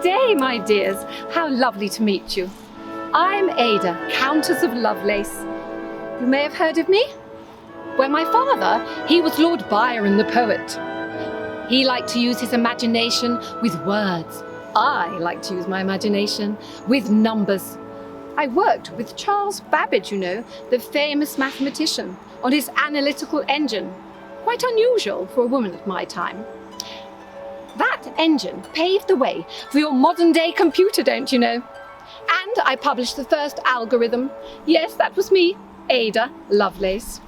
day, my dears. How lovely to meet you. I'm Ada, Countess of Lovelace. You may have heard of me? Well, my father, he was Lord Byron the poet. He liked to use his imagination with words. I like to use my imagination with numbers. I worked with Charles Babbage, you know, the famous mathematician, on his analytical engine. Quite unusual for a woman of my time. That engine paved the way for your modern-day computer, don't you know? And I published the first algorithm. Yes, that was me, Ada Lovelace.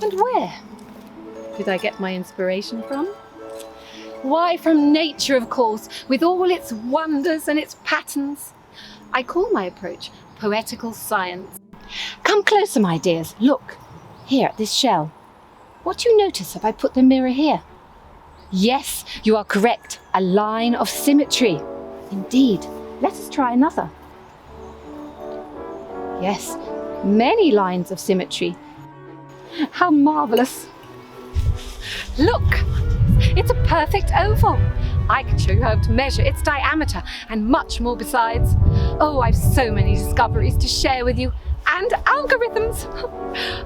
And where did I get my inspiration from? Why, from nature, of course, with all its wonders and its patterns. I call my approach poetical science. Come closer, my dears. Look, here at this shell. What do you notice if I put the mirror here? Yes, you are correct. A line of symmetry. Indeed. Let us try another. Yes, many lines of symmetry. How marvelous. Look, it's a perfect oval. I can show you how to measure its diameter and much more besides. Oh, I've so many discoveries to share with you and algorithms.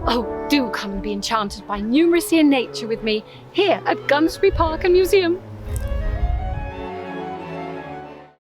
Oh, do come and be enchanted by Numeracy in Nature with me here at Gunnersbury Park and Museum.